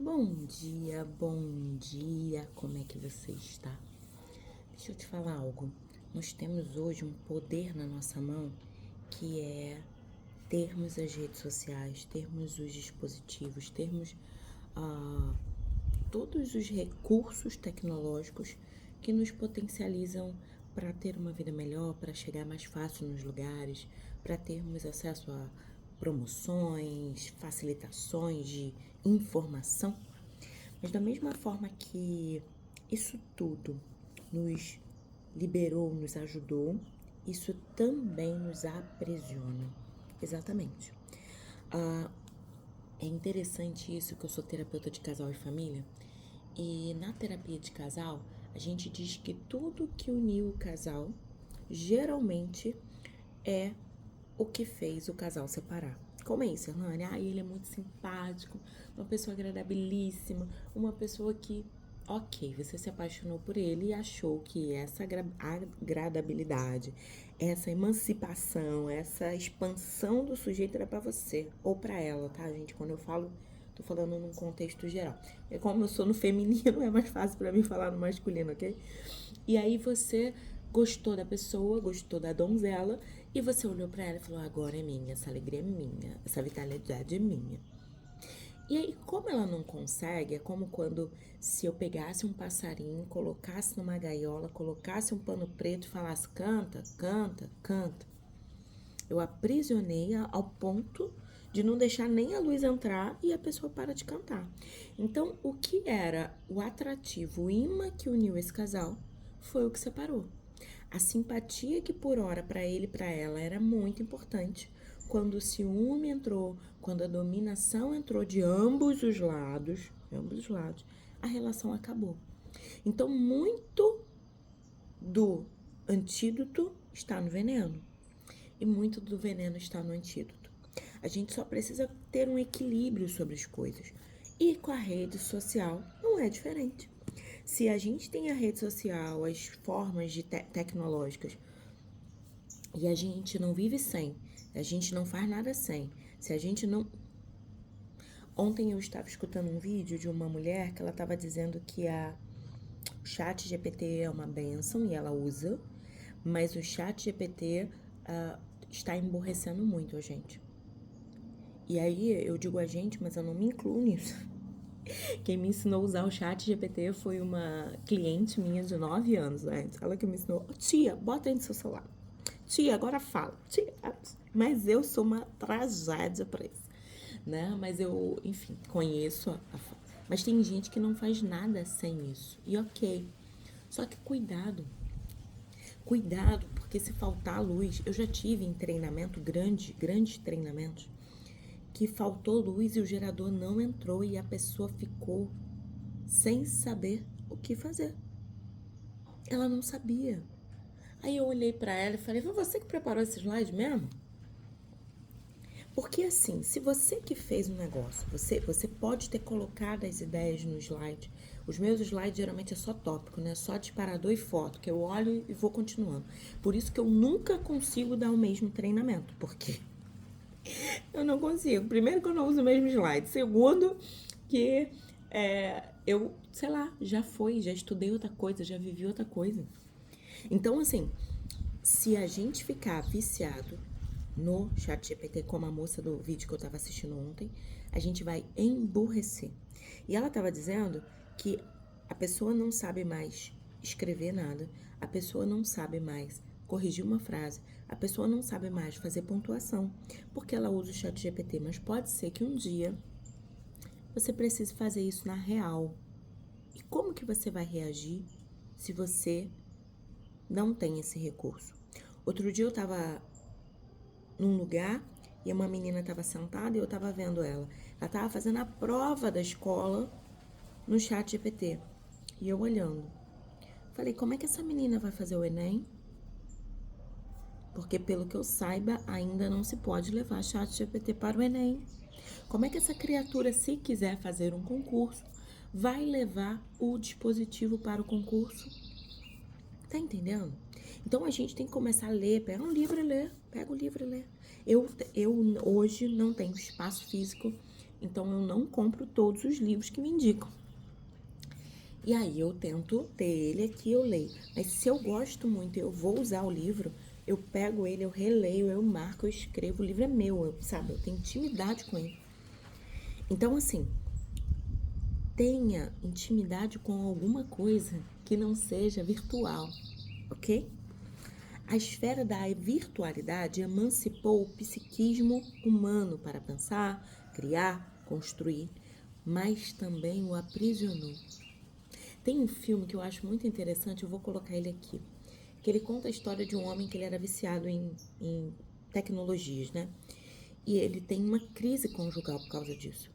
Bom dia, como é que você está? Deixa eu te falar algo. Nós temos hoje um poder na nossa mão que é termos as redes sociais, termos os dispositivos, termos todos os recursos tecnológicos que nos potencializam para ter uma vida melhor, para chegar mais fácil nos lugares, para termos acesso a promoções, facilitações de informação. Mas da mesma forma que isso tudo nos liberou, nos ajudou, isso também nos aprisiona. Exatamente. É interessante isso que eu sou terapeuta de casal e família. E na terapia de casal, a gente diz que tudo que uniu o casal geralmente é o que fez o casal separar. Como é isso, Hernani? Ele é muito simpático, uma pessoa agradabilíssima, uma pessoa que, ok, você se apaixonou por ele e achou que essa agradabilidade, essa emancipação, essa expansão do sujeito era pra você ou pra ela, tá, gente? Quando eu falo, tô falando num contexto geral. É como eu sou no feminino, é mais fácil pra mim falar no masculino, ok? E aí você gostou da pessoa, gostou da donzela, e você olhou pra ela e falou, agora é minha, essa alegria é minha, essa vitalidade é minha. E aí, como ela não consegue, é como quando se eu pegasse um passarinho, colocasse numa gaiola, colocasse um pano preto e falasse, canta, canta, canta. Eu aprisionei ao ponto de não deixar nem a luz entrar e a pessoa para de cantar. Então, o que era o atrativo, o imã que uniu esse casal, foi o que separou. A simpatia que por hora para ele e para ela era muito importante. Quando o ciúme entrou, quando a dominação entrou de ambos os lados, a relação acabou. Então, muito do antídoto está no veneno e muito do veneno está no antídoto. A gente só precisa ter um equilíbrio sobre as coisas. E com a rede social não é diferente. Se a gente tem a rede social, as formas de tecnológicas, e a gente não vive sem, a gente não faz nada sem, se a gente não... Ontem eu estava escutando um vídeo de uma mulher que ela estava dizendo que o chat GPT é uma bênção e ela usa, mas o chat GPT está emborrecendo muito a gente. E aí eu digo a gente, mas eu não me incluo nisso. Quem me ensinou a usar o chat GPT foi uma cliente minha de 9 anos antes. Ela que me ensinou, tia, bota aí no seu celular. Tia, agora fala. Tia, mas eu sou uma tragédia pra isso, né? Mas eu, enfim, conheço mas tem gente que não faz nada sem isso. E ok. Só que cuidado, porque se faltar luz, eu já tive em treinamento, grandes treinamentos, que faltou luz e o gerador não entrou e a pessoa ficou sem saber o que fazer. Ela não sabia. Aí eu olhei pra ela e falei, foi você que preparou esse slide mesmo? Porque assim, se você que fez um negócio, você pode ter colocado as ideias no slide. Os meus slides geralmente é só tópico, né? Só disparador e foto, que eu olho e vou continuando. Por isso que eu nunca consigo dar o mesmo treinamento, porque eu não consigo. Primeiro que eu não uso o mesmo slide. Segundo que eu, sei lá, já estudei outra coisa, já vivi outra coisa. Então, assim, se a gente ficar viciado no chat GPT, como a moça do vídeo que eu tava assistindo ontem, a gente vai emburrecer. E ela tava dizendo que a pessoa não sabe mais escrever nada, a pessoa não sabe mais corrigir uma frase, a pessoa não sabe mais fazer pontuação, porque ela usa o chat GPT, mas pode ser que um dia você precise fazer isso na real. E como que você vai reagir se você não tem esse recurso? Outro dia eu tava num lugar e uma menina tava sentada e eu tava vendo ela. Ela tava fazendo a prova da escola no chat GPT. E eu olhando. Falei, como é que essa menina vai fazer o Enem? Porque pelo que eu saiba, ainda não se pode levar chat GPT para o Enem. Como é que essa criatura, se quiser fazer um concurso, vai levar o dispositivo para o concurso? Tá entendendo? Então a gente tem que começar a ler, pega um livro e lê, pega o livro e lê. Eu hoje não tenho espaço físico, então eu não compro todos os livros que me indicam. E aí eu tento ter ele aqui, eu leio. Mas se eu gosto muito, eu vou usar o livro, eu pego ele, eu releio, eu marco, eu escrevo, o livro é meu, sabe? Eu tenho intimidade com ele. Então, assim, tenha intimidade com alguma coisa que não seja virtual, ok? A esfera da virtualidade emancipou o psiquismo humano para pensar, criar, construir, mas também o aprisionou. Tem um filme que eu acho muito interessante, eu vou colocar ele aqui, que ele conta a história de um homem que ele era viciado em tecnologias, né? E ele tem uma crise conjugal por causa disso.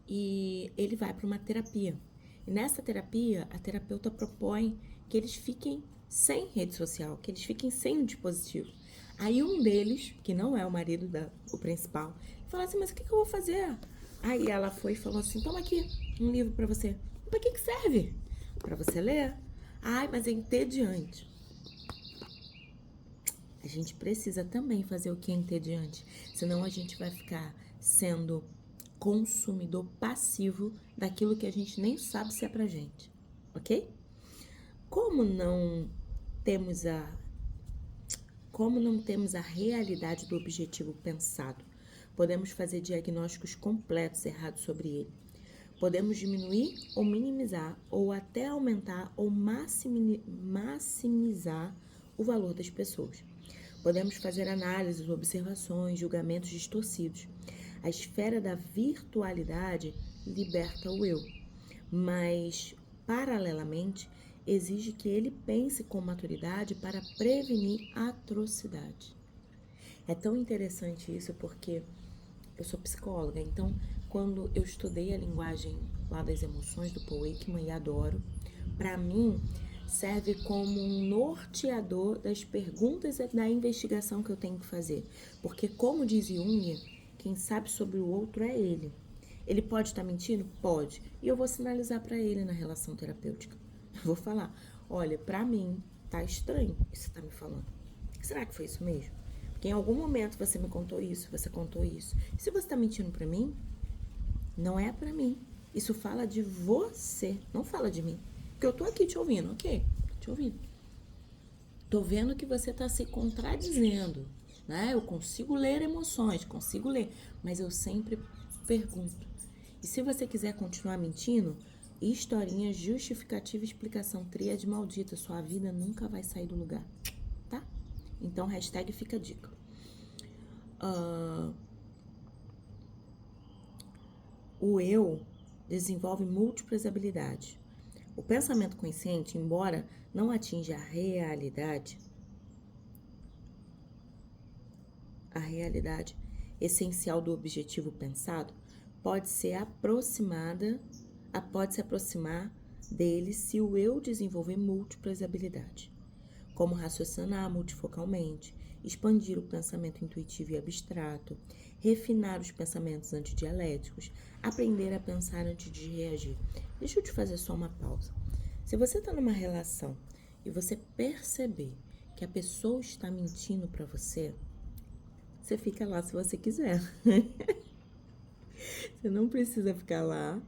E ele vai para uma terapia. E nessa terapia, a terapeuta propõe que eles fiquem sem rede social, que eles fiquem sem o dispositivo. Aí um deles, que não é o marido o principal, fala assim, mas o que eu vou fazer? Aí ela foi e falou assim, toma aqui um livro para você. Para que serve? Para você ler? Ai, mas é entediante. A gente precisa também fazer o que é entediante, senão a gente vai ficar sendo consumidor passivo daquilo que a gente nem sabe se é pra gente, ok? Como não temos a realidade do objetivo pensado, podemos fazer diagnósticos completos errados sobre ele. Podemos diminuir ou minimizar, ou até aumentar ou maximizar o valor das pessoas. Podemos fazer análises, observações, julgamentos distorcidos. A esfera da virtualidade liberta o eu, mas, paralelamente, exige que ele pense com maturidade para prevenir atrocidade. É tão interessante isso porque eu sou psicóloga, então quando eu estudei a linguagem lá das emoções do Paul Ekman e adoro, para mim serve como um norteador das perguntas e da investigação que eu tenho que fazer. Porque, como diz Jung, quem sabe sobre o outro é ele. Ele pode estar mentindo? Pode. E eu vou sinalizar para ele na relação terapêutica. Eu vou falar, olha, para mim tá estranho isso que você tá me falando. Será que foi isso mesmo? Porque em algum momento você me contou isso, você contou isso. E se você tá mentindo para mim, não é para mim. Isso fala de você, não fala de mim. Porque eu tô aqui te ouvindo, ok? Tô te ouvindo. Tô vendo que você tá se contradizendo, né? Eu consigo ler emoções, consigo ler, mas eu sempre pergunto. E se você quiser continuar mentindo, historinha, justificativa, explicação, tríade maldita, sua vida nunca vai sair do lugar, tá? Então, hashtag fica a dica. O eu desenvolve múltiplas habilidades. O pensamento consciente, embora não atinja a realidade essencial do objetivo pensado, pode se aproximar dele se o eu desenvolver múltiplas habilidades, como raciocinar multifocalmente, expandir o pensamento intuitivo e abstrato, refinar os pensamentos antidialéticos, aprender a pensar antes de reagir. Deixa eu te fazer só uma pausa. Se você está numa relação e você perceber que a pessoa está mentindo para você, você fica lá se você quiser. Você não precisa ficar lá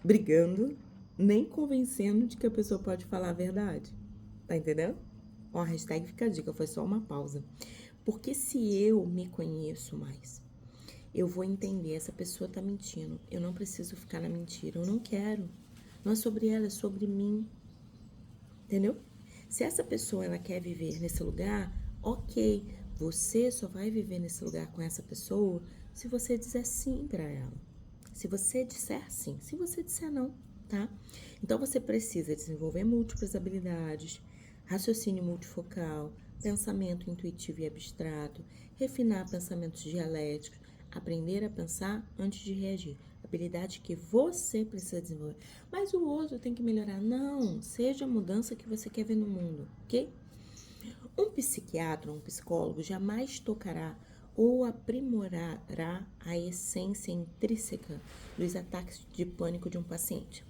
brigando, nem convencendo de que a pessoa pode falar a verdade. Tá entendendo? Ó, a hashtag fica a dica, foi só uma pausa. Porque se eu me conheço mais, eu vou entender, essa pessoa tá mentindo. Eu não preciso ficar na mentira, eu não quero. Não é sobre ela, é sobre mim. Entendeu? Se essa pessoa, ela quer viver nesse lugar, ok. Você só vai viver nesse lugar com essa pessoa se você disser sim pra ela. Se você disser sim, se você disser não, tá? Então, você precisa desenvolver múltiplas habilidades, raciocínio multifocal, pensamento intuitivo e abstrato, refinar pensamentos dialéticos, aprender a pensar antes de reagir. Habilidade que você precisa desenvolver. Mas o outro tem que melhorar. Não, seja a mudança que você quer ver no mundo, ok? Um psiquiatra, um psicólogo jamais tocará ou aprimorará a essência intrínseca dos ataques de pânico de um paciente.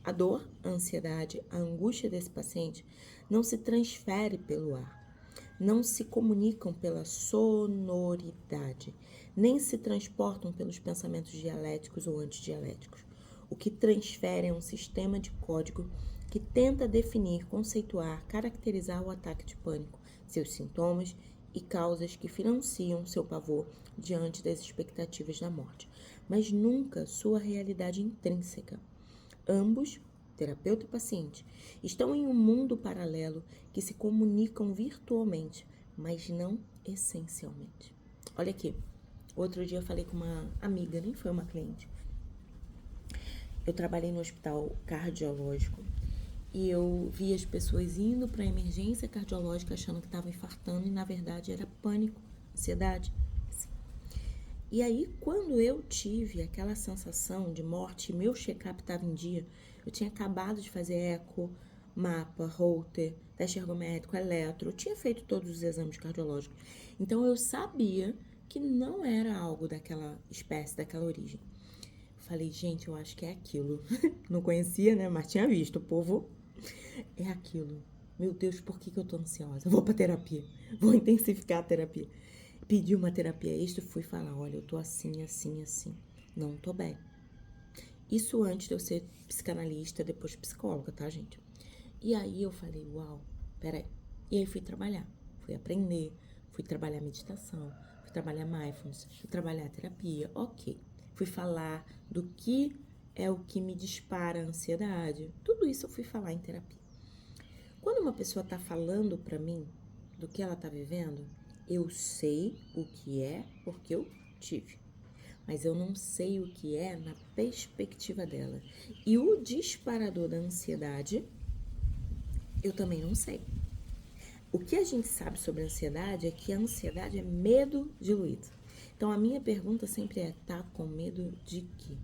A dor, a ansiedade, a angústia desse paciente não se transfere pelo ar. não se comunicam pela sonoridade, nem se transportam pelos pensamentos dialéticos ou antidialéticos. O que transfere é um sistema de código que tenta definir, conceituar, caracterizar o ataque de pânico, seus sintomas e causas que financiam seu pavor diante das expectativas da morte, mas nunca sua realidade intrínseca. Ambos, terapeuta e paciente, estão em um mundo paralelo que se comunicam virtualmente, mas não essencialmente. Olha aqui, outro dia eu falei com uma amiga, nem foi uma cliente. Eu trabalhei no hospital cardiológico e eu vi as pessoas indo para a emergência cardiológica achando que estavam infartando e na verdade era pânico, ansiedade. E aí, quando eu tive aquela sensação de morte, meu check-up estava em dia, eu tinha acabado de fazer eco, mapa, Holter, teste ergométrico, eletro, eu tinha feito todos os exames cardiológicos. Então, eu sabia que não era algo daquela espécie, daquela origem. Falei, gente, eu acho que é aquilo. Não conhecia, né? Mas tinha visto, o povo é aquilo. Meu Deus, por que eu tô ansiosa? Vou pra terapia, vou intensificar a terapia. Pedi uma terapia extra e fui falar, olha, eu tô assim, assim, assim. Não tô bem. Isso antes de eu ser psicanalista, depois psicóloga, tá, gente? E aí eu falei, uau, peraí. E aí fui trabalhar, fui aprender, fui trabalhar meditação, fui trabalhar mindfulness, fui trabalhar terapia, ok. Fui falar do que é o que me dispara a ansiedade. Tudo isso eu fui falar em terapia. Quando uma pessoa tá falando pra mim do que ela tá vivendo, eu sei o que é porque eu tive, mas eu não sei o que é na perspectiva dela. E o disparador da ansiedade, eu também não sei. O que a gente sabe sobre a ansiedade é que a ansiedade é medo diluído. Então a minha pergunta sempre é, tá com medo de quê?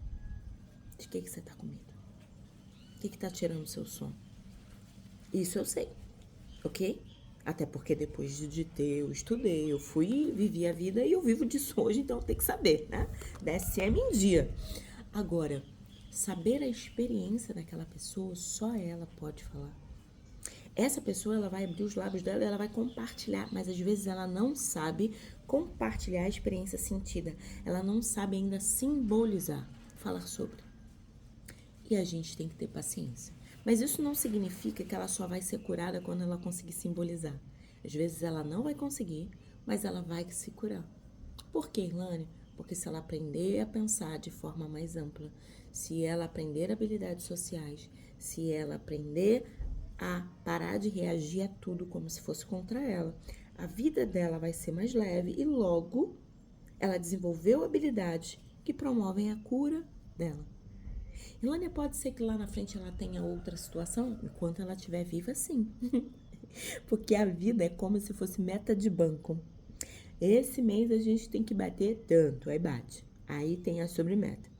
De que você tá com medo? O que tá tirando o seu sono? Isso eu sei, ok? Até porque depois de ter, eu estudei, eu fui, vivi a vida e eu vivo disso hoje, então eu tenho que saber, né? DSM em dia. Agora, saber a experiência daquela pessoa, só ela pode falar. Essa pessoa, ela vai abrir os lábios dela, ela vai compartilhar, mas às vezes ela não sabe compartilhar a experiência sentida. Ela não sabe ainda simbolizar, falar sobre. E a gente tem que ter paciência. Mas isso não significa que ela só vai ser curada quando ela conseguir simbolizar. Às vezes ela não vai conseguir, mas ela vai se curar. Por quê, Irlane? Porque se ela aprender a pensar de forma mais ampla, se ela aprender habilidades sociais, se ela aprender a parar de reagir a tudo como se fosse contra ela, a vida dela vai ser mais leve e logo ela desenvolveu habilidades que promovem a cura dela. Ilânia, pode ser que lá na frente ela tenha outra situação? Enquanto ela estiver viva, sim. Porque a vida é como se fosse meta de banco. Esse mês a gente tem que bater tanto, aí bate. Aí tem a sobremeta.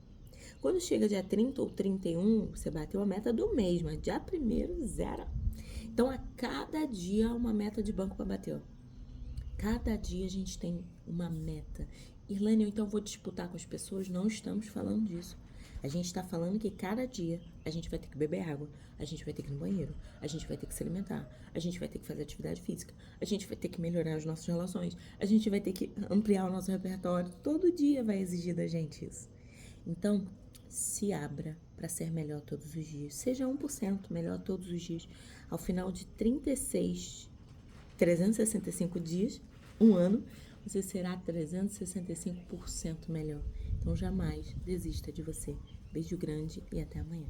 Quando chega dia 30 ou 31, você bateu a meta do mês, mas dia 1º, zero. Então, a cada dia há uma meta de banco para bater, ó. Cada dia a gente tem uma meta. Irlane, eu então vou disputar com as pessoas? Não estamos falando disso. A gente está falando que cada dia a gente vai ter que beber água, a gente vai ter que ir no banheiro, a gente vai ter que se alimentar, a gente vai ter que fazer atividade física, a gente vai ter que melhorar as nossas relações, a gente vai ter que ampliar o nosso repertório. Todo dia vai exigir da gente isso. Então, se abra para ser melhor todos os dias. Seja 1% melhor todos os dias. Ao final de 365 dias, um ano, você será 365% melhor. Então, jamais desista de você. Beijo grande e até amanhã.